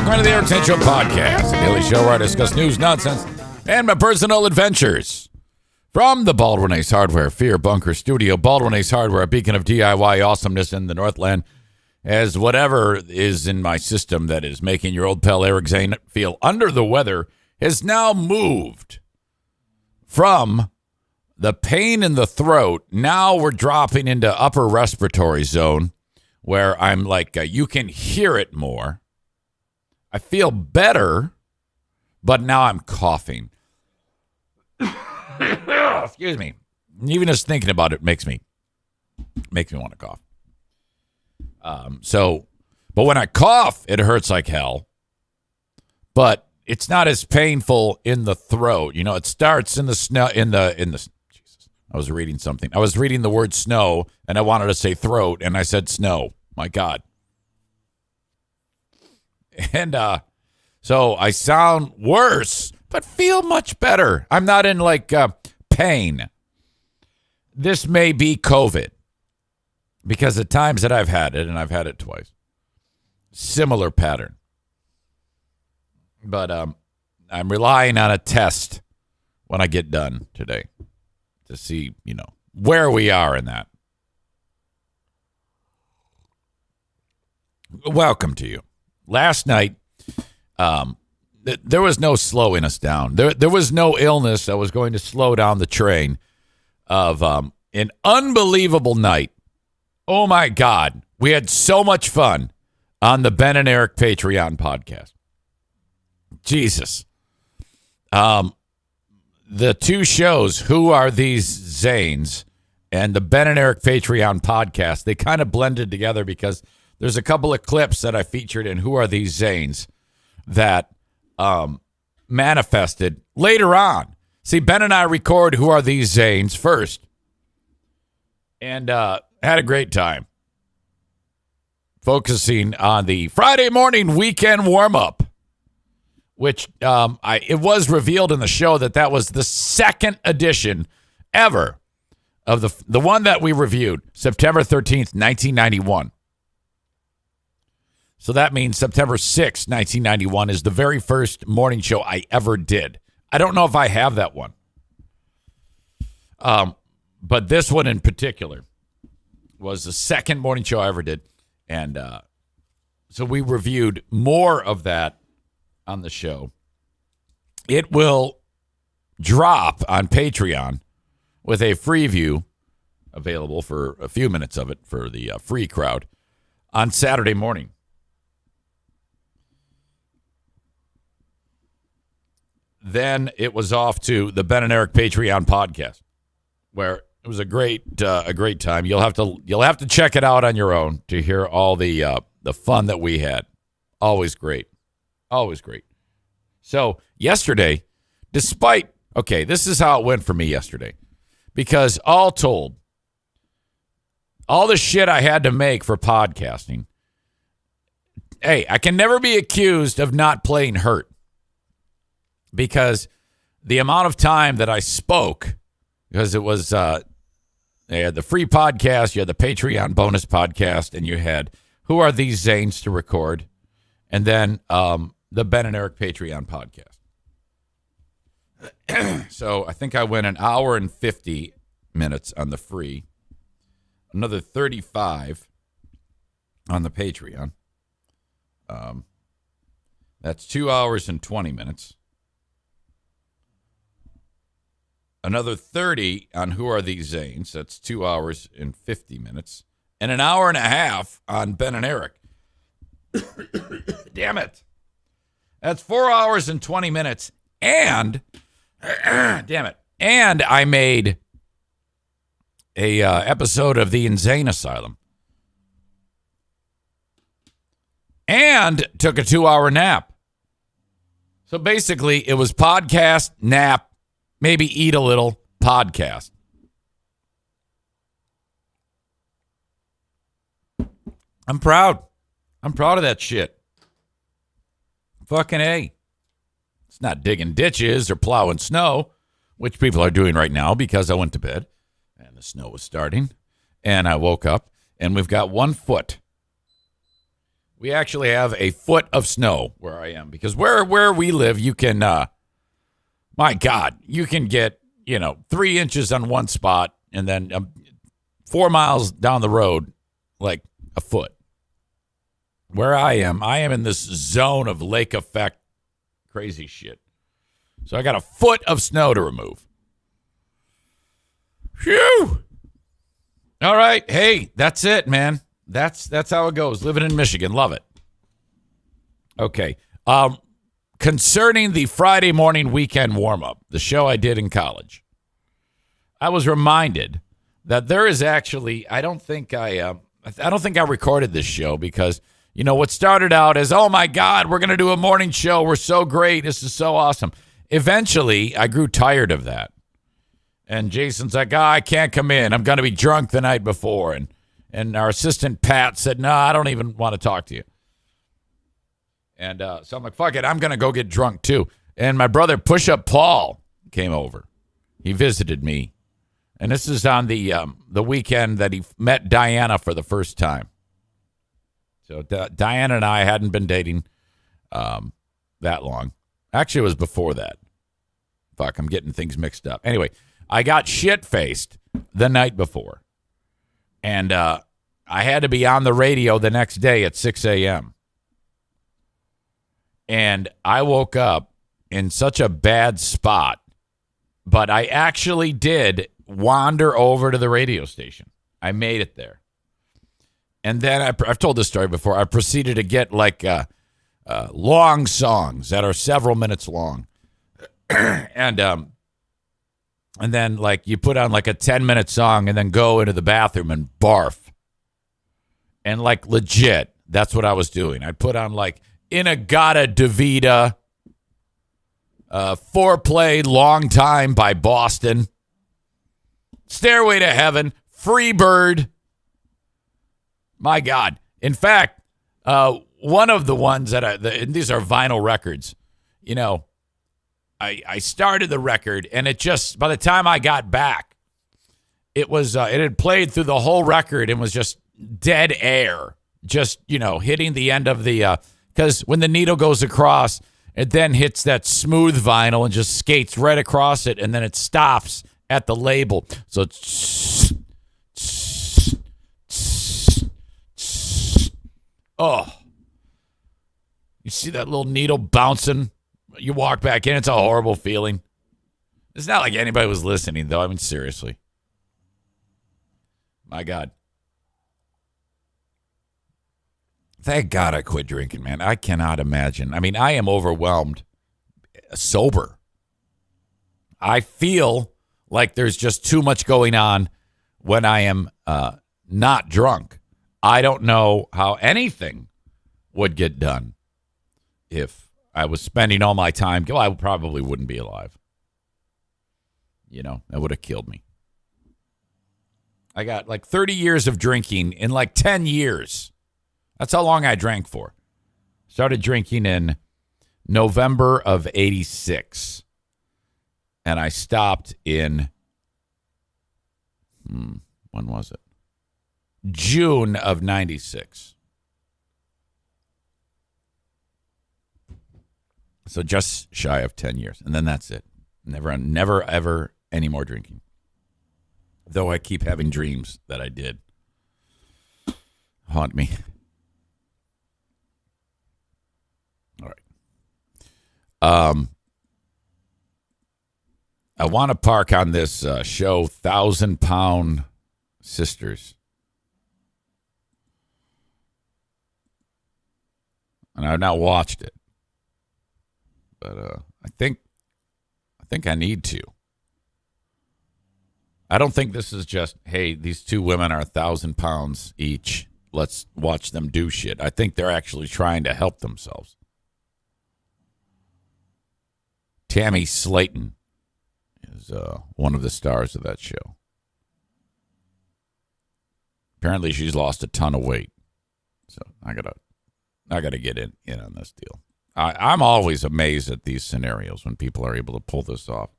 welcome to the Eric Zane Show podcast, a daily show where I discuss news, nonsense, and my personal adventures. From the Baldwin Ace Hardware Fear Bunker Studio, Baldwin Ace Hardware, a beacon of DIY awesomeness in the Northland, as whatever is in my system that is making your old pal Eric Zane feel under the weather has now moved from the pain in the throat. Now we're dropping into upper respiratory zone where I'm like, you can hear it more. I feel better, but now I'm coughing. Excuse me. Even just thinking about it makes me want to cough. But when I cough, it hurts like hell. But it's not as painful in the throat. You know, it starts in the snow, Jesus. I was reading something. I was reading the word snow, and I wanted to say throat, and I said snow. My God. And so I sound worse, but feel much better. I'm not in like pain. This may be COVID because the times that I've had it, and I've had it twice, similar pattern. But I'm relying on a test when I get done today to see, where we are in that. Welcome to you. Last night, there was no slowing us down. There was no illness that was going to slow down the train of an unbelievable night. Oh, my God. We had so much fun on the Ben and Eric Patreon podcast. Jesus. The two shows, Who Are These Zanes, and the Ben and Eric Patreon podcast, they kind of blended together because there's a couple of clips that I featured in Who Are These Zanes that manifested later on. See, Ben and I record Who Are These Zanes first and had a great time focusing on the Friday morning weekend warm-up, which it was revealed in the show that was the second edition ever of the one that we reviewed, September 13th, 1991. So that means September 6th, 1991 is the very first morning show I ever did. I don't know if I have that one. But this one in particular was the second morning show I ever did. And so we reviewed more of that on the show. It will drop on Patreon with a free view available for a few minutes of it for the free crowd on Saturday morning. Then it was off to the Ben and Eric Patreon podcast, where it was a great time. You'll have to check it out on your own to hear all the fun that we had. Always great. So yesterday, this is how it went for me yesterday, because all told, all the shit I had to make for podcasting, hey, I can never be accused of not playing hurt. Because the amount of time that I spoke, because it was, they had the free podcast, you had the Patreon bonus podcast, and you had Who Are These Zanes to record, and then the Ben and Eric Patreon podcast. So I think I went an hour and 50 minutes on the free, another 35 on the Patreon. That's 2 hours and 20 minutes. Another 30 on Who Are These Zanes? That's 2 hours and 50 minutes. And an hour and a half on Ben and Eric. Damn it. That's 4 hours and 20 minutes. And, damn it. And I made a episode of the Insane Asylum. And took a 2-hour nap. So basically, it was podcast, nap, maybe eat a little, podcast. I'm proud. I'm proud of that shit. Fucking A. It's not digging ditches or plowing snow, which people are doing right now because I went to bed and the snow was starting and I woke up and we've got 1 foot. We actually have a foot of snow where I am because where we live, you can, my God, you can get, 3 inches on one spot and then 4 miles down the road, like a foot. Where I am in this zone of lake effect crazy shit. So I got a foot of snow to remove. Phew. All right. Hey, that's it, man. That's how it goes. Living in Michigan. Love it. Okay. Concerning the Friday morning weekend warm-up, the show I did in college, I was reminded that there is actually, I don't think I recorded this show because, what started out as, oh my God, we're going to do a morning show. We're so great. This is so awesome. Eventually, I grew tired of that. And Jason's like, I can't come in. I'm going to be drunk the night before. And our assistant, Pat, said, no, I don't even want to talk to you. And so I'm like, fuck it. I'm going to go get drunk, too. And my brother, Push-Up Paul, came over. He visited me. And this is on the weekend that he met Diana for the first time. So Diana and I hadn't been dating that long. Actually, it was before that. Fuck, I'm getting things mixed up. Anyway, I got shit-faced the night before. And I had to be on the radio the next day at 6 a.m. And I woke up in such a bad spot. But I actually did wander over to the radio station. I made it there. And then I've told this story before. I proceeded to get long songs that are several minutes long. And then you put on a 10-minute song and then go into the bathroom and barf. And legit, that's what I was doing. I'd put on Inagata Davida, Foreplay Long Time by Boston, Stairway to Heaven, Freebird. My God. In fact, one of the ones that these are vinyl records, I started the record and it just, by the time I got back, it had played through the whole record and was just dead air, just, hitting the end of the, because when the needle goes across, it then hits that smooth vinyl and just skates right across it, and then it stops at the label. So it's, oh, you see that little needle bouncing? You walk back in, it's a horrible feeling. It's not like anybody was listening, though. I mean, seriously. My God. Thank God I quit drinking, man. I cannot imagine. I mean, I am overwhelmed sober. I feel like there's just too much going on when I am not drunk. I don't know how anything would get done if I was spending all my time. Well, I probably wouldn't be alive. That would have killed me. I got 30 years of drinking in 10 years. That's how long I drank for. Started drinking in November of 86. And I stopped in, when was it? June of 96. So just shy of 10 years. And then that's it. Never, ever any more drinking. Though I keep having dreams that I did. Haunt me. All right. I want to park on this show, 1,000-Pound Sisters. And I've not watched it. But I think I need to. I don't think this is just, hey, these two women are 1,000 pounds each. Let's watch them do shit. I think they're actually trying to help themselves. Tammy Slayton is one of the stars of that show. Apparently, she's lost a ton of weight. So I gotta get in on this deal. I'm always amazed at these scenarios when people are able to pull this off,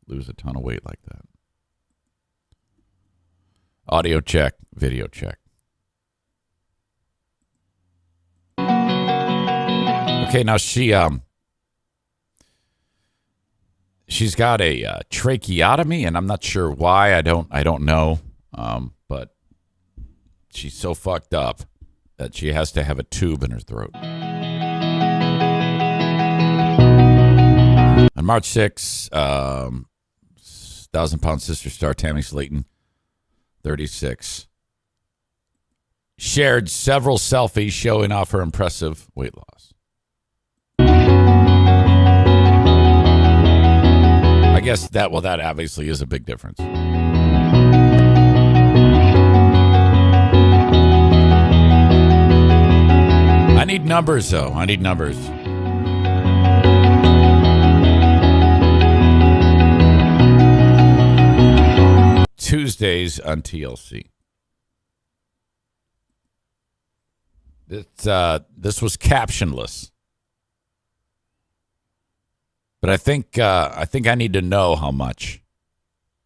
lose a ton of weight like that. Audio check, video check. Okay, now she's got a tracheotomy, and I'm not sure why. I don't know. But she's so fucked up that she has to have a tube in her throat. On March 6th, 1,000-pound sister star Tammy Slayton, 36, shared several selfies showing off her impressive weight loss. I guess that obviously is a big difference. I need numbers, though. I need numbers. Tuesdays on TLC. This was captionless, but I think I need to know how much.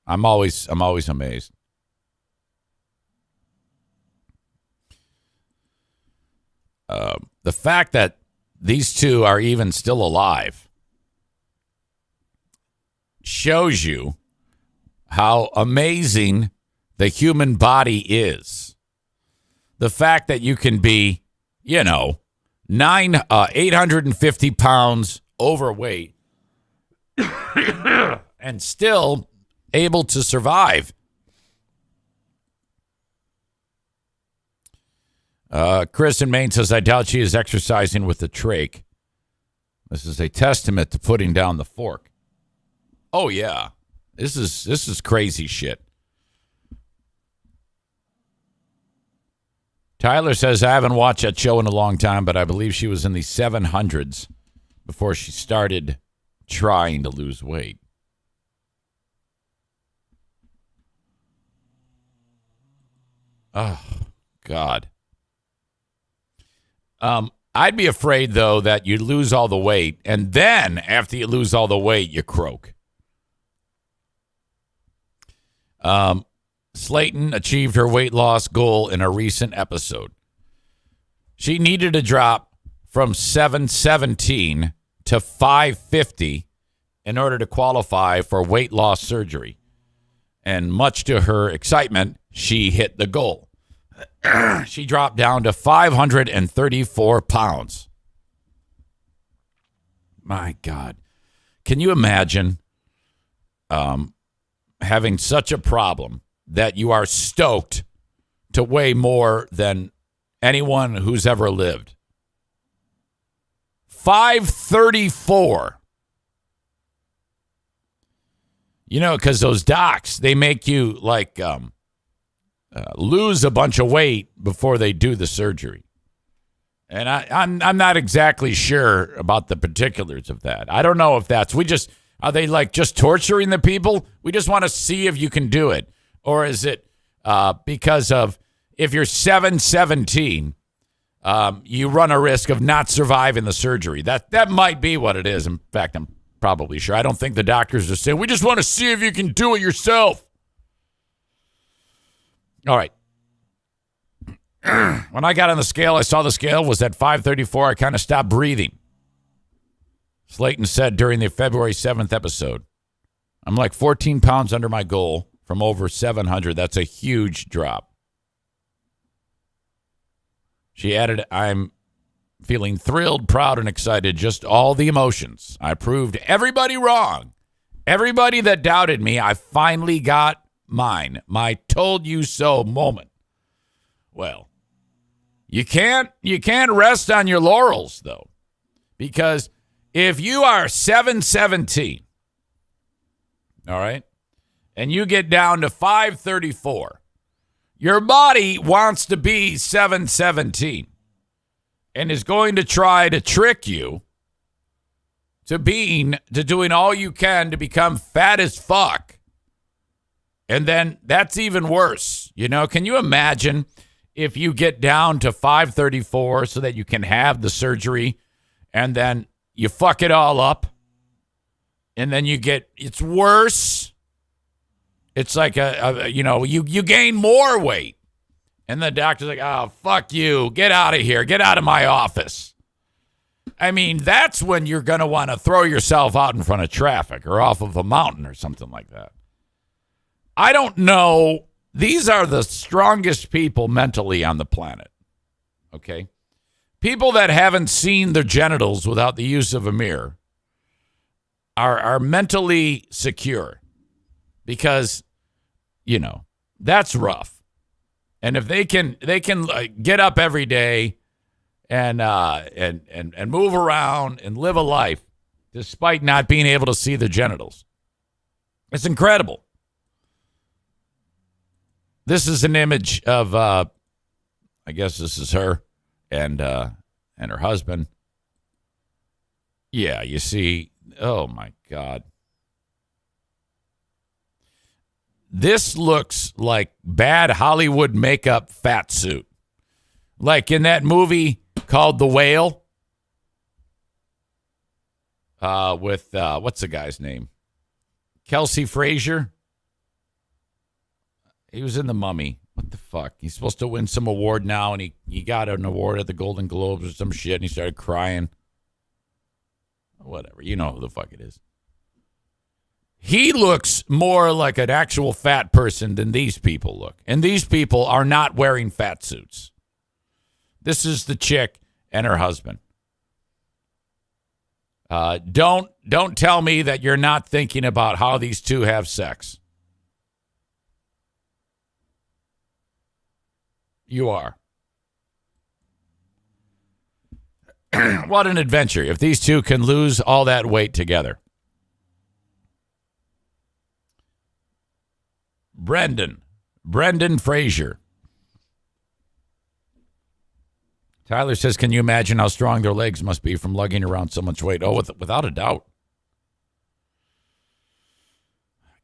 I'm always amazed. The fact that these two are even still alive shows you how amazing the human body is. The fact that you can be, 850 pounds overweight and still able to survive. Chris in Maine says, I doubt she is exercising with the trach. This is a testament to putting down the fork. Oh, yeah. This is crazy shit. Tyler says, I haven't watched that show in a long time, but I believe she was in the 700s before she started trying to lose weight. Oh, God. I'd be afraid, though, that you lose all the weight, and then after you lose all the weight, you croak. Slayton achieved her weight loss goal in a recent episode. She needed to drop from 717 to 550 in order to qualify for weight loss surgery. And much to her excitement, she hit the goal. She dropped down to 534 pounds. My God. Can you imagine having such a problem that you are stoked to weigh more than anyone who's ever lived? 534. Because those docs, they make you lose a bunch of weight before they do the surgery. And I'm not exactly sure about the particulars of that. I don't know if are they just torturing the people? We just want to see if you can do it. Or is it because of if you're 717, you run a risk of not surviving the surgery? That might be what it is. In fact, I'm probably sure. I don't think the doctors are saying, we just want to see if you can do it yourself. All right. When I got on the scale, I saw the scale was at 534. I kind of stopped breathing. Slayton said during the February 7th episode, I'm 14 pounds under my goal from over 700. That's a huge drop. She added, I'm feeling thrilled, proud, and excited. Just all the emotions. I proved everybody wrong. Everybody that doubted me, I finally got mine. My told you so moment. Well, you can't rest on your laurels, though, because if you are 717, all right, and you get down to 534, your body wants to be 717 and is going to try to trick you to doing all you can to become fat as fuck. And then that's even worse. Can you imagine if you get down to 534 so that you can have the surgery and then you fuck it all up and then it's worse. It's like you gain more weight and the doctor's like, oh, fuck you. Get out of here. Get out of my office. I mean, that's when you're going to want to throw yourself out in front of traffic or off of a mountain or something like that. I don't know. These are the strongest people mentally on the planet. Okay? People that haven't seen their genitals without the use of a mirror are mentally secure because, that's rough. And if they can get up every day and move around and live a life despite not being able to see their genitals, it's incredible. This is an image of, I guess this is her and her husband. Yeah, you see, oh my God. This looks like bad Hollywood makeup fat suit. Like in that movie called The Whale with, what's the guy's name? Kelsey Frazier. He was in The Mummy. What the fuck? He's supposed to win some award now, and he got an award at the Golden Globes or some shit, and he started crying. Whatever. You know who the fuck it is. He looks more like an actual fat person than these people look. And these people are not wearing fat suits. This is the chick and her husband. Don't tell me that you're not thinking about how these two have sex. You are. What an adventure if these two can lose all that weight together. Brendan Fraser. Tyler says, can you imagine how strong their legs must be from lugging around so much weight? Oh, without a doubt.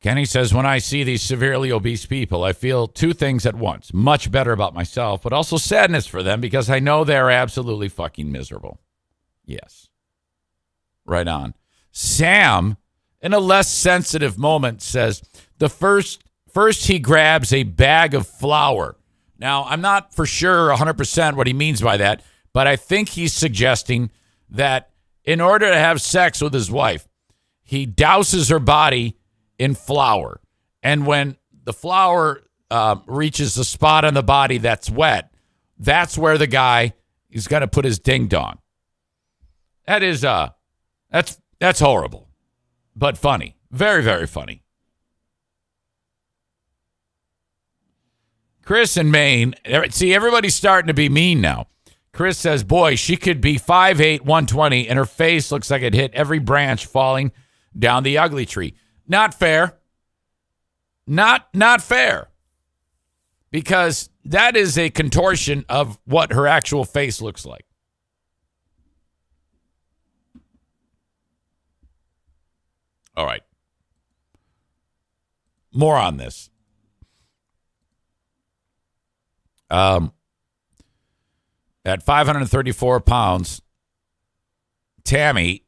Kenny says, when I see these severely obese people, I feel two things at once. Much better about myself, but also sadness for them because I know they're absolutely fucking miserable. Yes. Right on. Sam, in a less sensitive moment, says, First he grabs a bag of flour. Now, I'm not for sure 100% what he means by that, but I think he's suggesting that in order to have sex with his wife, he douses her body in flour. And when the flour reaches the spot on the body that's wet, that's where the guy is going to put his ding-dong. That is, that's horrible, but funny. Very, very funny. Chris in Maine, see, everybody's starting to be mean now. Chris says, boy, she could be 5'8", 120, and her face looks like it hit every branch falling down the ugly tree. Not fair. Not fair. Because that is a contortion of what her actual face looks like. All right. More on this. At 534 pounds, Tammy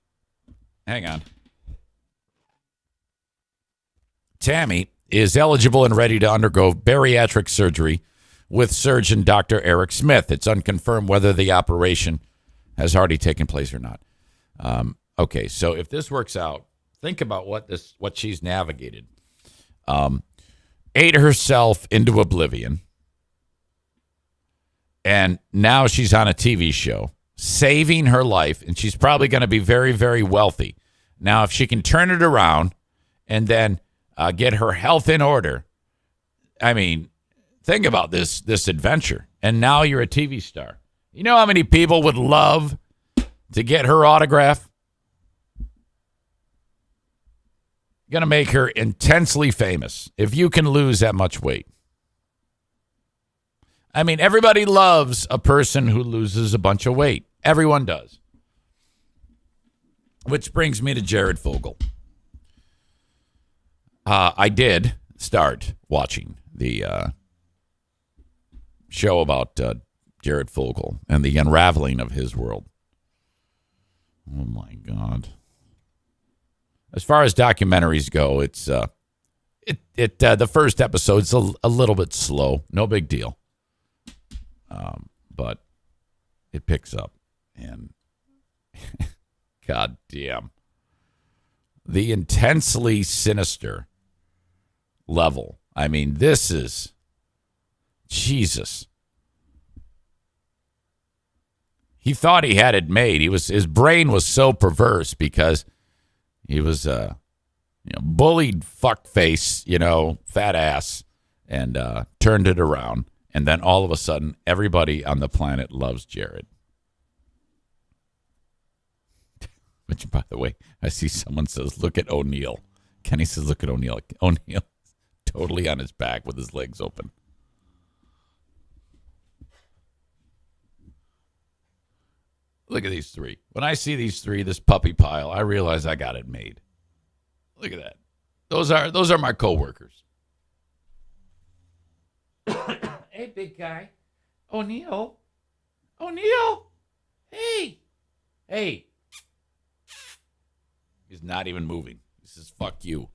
is eligible and ready to undergo bariatric surgery with surgeon Dr. Eric Smith. It's unconfirmed whether the operation has already taken place or not. Okay, so if this works out, think about what she's navigated. Ate herself into oblivion. And now she's on a TV show, saving her life, and she's probably going to be very, very wealthy. Now, if she can turn it around and then get her health in order, I mean, think about this adventure. And now you're a TV star. You know how many people would love to get her autograph? Going to make her intensely famous if you can lose that much weight. I mean, everybody loves a person who loses a bunch of weight. Everyone does. Which brings me to Jared Fogle. I did start watching the show about Jared Fogle and the unraveling of his world. Oh, my God. As far as documentaries go, it's the first episode's a little bit slow. No big deal. But it picks up, and God damn. The intensely sinister level. I mean, this is Jesus. He thought he had it made. His brain was so perverse because he was bullied fuckface, fat ass, and turned it around. And then all of a sudden, everybody on the planet loves Jared. Which, by the way, I see someone says, look at O'Neill. Kenny says, look at O'Neill. O'Neill totally on his back with his legs open. Look at these three. When I see these three, this puppy pile, I realize I got it made. Look at that. Those are my coworkers. Hey, big guy. O'Neill. Hey. He's not even moving. He says, fuck you.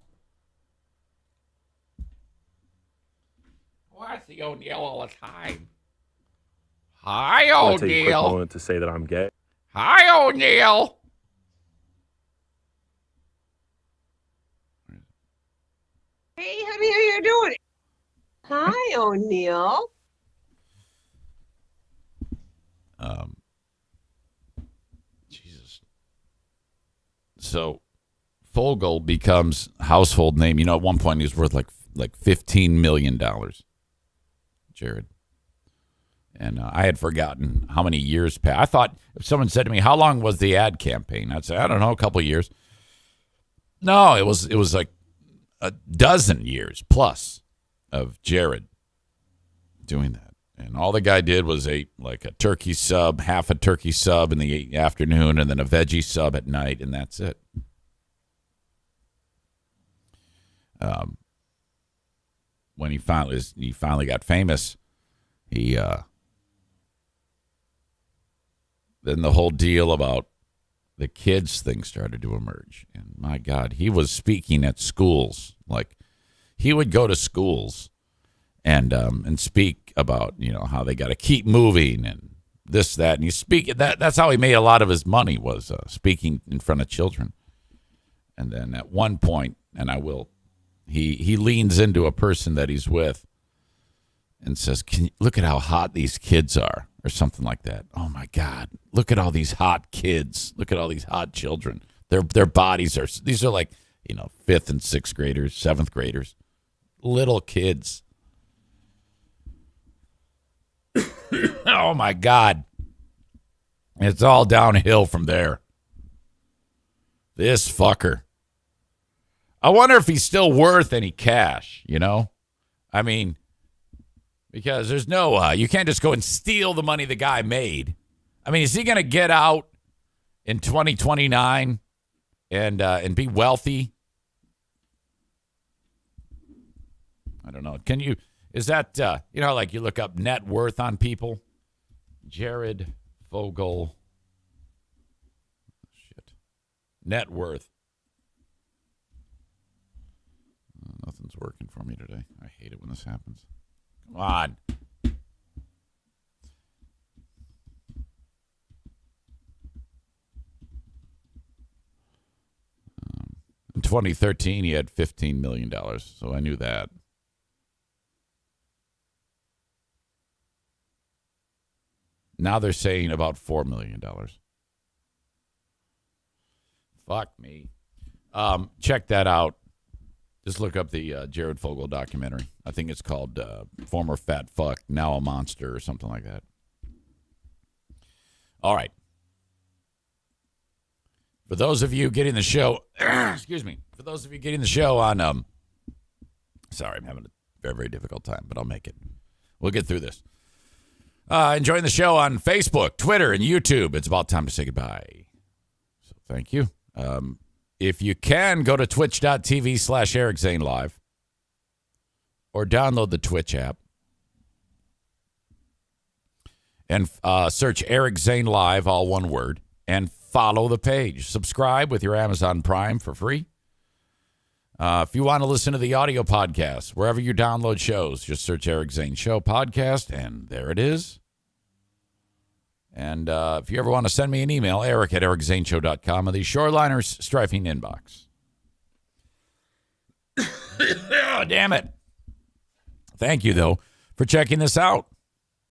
Oh, I see O'Neill all the time. Hi, O'Neill. I'll take a quick moment to say that I'm gay. Hi, O'Neill. Hey, honey, how you doing? Hi, O'Neill. Jesus. So, Fogel becomes household name. At one point he was worth like $15 million. Jared. And I had forgotten how many years passed. I thought if someone said to me, how long was the ad campaign? I'd say, I don't know, a couple of years. No, it was like a dozen years plus of Jared doing that. And all the guy did was ate like a turkey sub, half a turkey sub in the afternoon, and then a veggie sub at night, and that's it. When he finally got famous, then the whole deal about the kids thing started to emerge. And my God, he was speaking at schools. Like, he would go to schools and speak about, how they got to keep moving and this, that. And that's how he made a lot of his money, was speaking in front of children. And then at one point, he leans into a person that he's with and says, look at how hot these kids are, or something like that. Oh my God, look at all these hot kids. Look at all these hot children. Their bodies these are like, 5th and 6th graders, 7th graders, little kids. Oh my God. It's all downhill from there. This fucker. I wonder if he's still worth any cash, I mean, because there's no, you can't just go and steal the money the guy made. I mean, is he going to get out in 2029 and be wealthy? I don't know. Is that, like you look up net worth on people? Jared Fogle. Shit. Net worth. Nothing's working for me today. I hate it when this happens. Come on. In 2013, he had $15 million, so I knew that. Now they're saying about $4 million. Fuck me. Check that out. Just look up the Jared Fogle documentary. I think it's called Former Fat Fuck, Now a Monster, or something like that. All right. For those of you getting the show, excuse me. For those of you getting the show on, sorry, I'm having a very, very difficult time, but I'll make it. We'll get through this. Enjoying the show on Facebook, Twitter, and YouTube. It's about time to say goodbye. So thank you. If you can, go to twitch.tv/Eric Zane Live or download the Twitch app and search Eric Zane Live, all one word, and follow the page. Subscribe with your Amazon Prime for free. If you want to listen to the audio podcast, wherever you download shows, just search Eric Zane Show Podcast, and there it is. And if you ever want to send me an email, eric@ericzaneshow.com, of the Shoreliners strifing inbox. Oh, damn it. Thank you, though, for checking this out.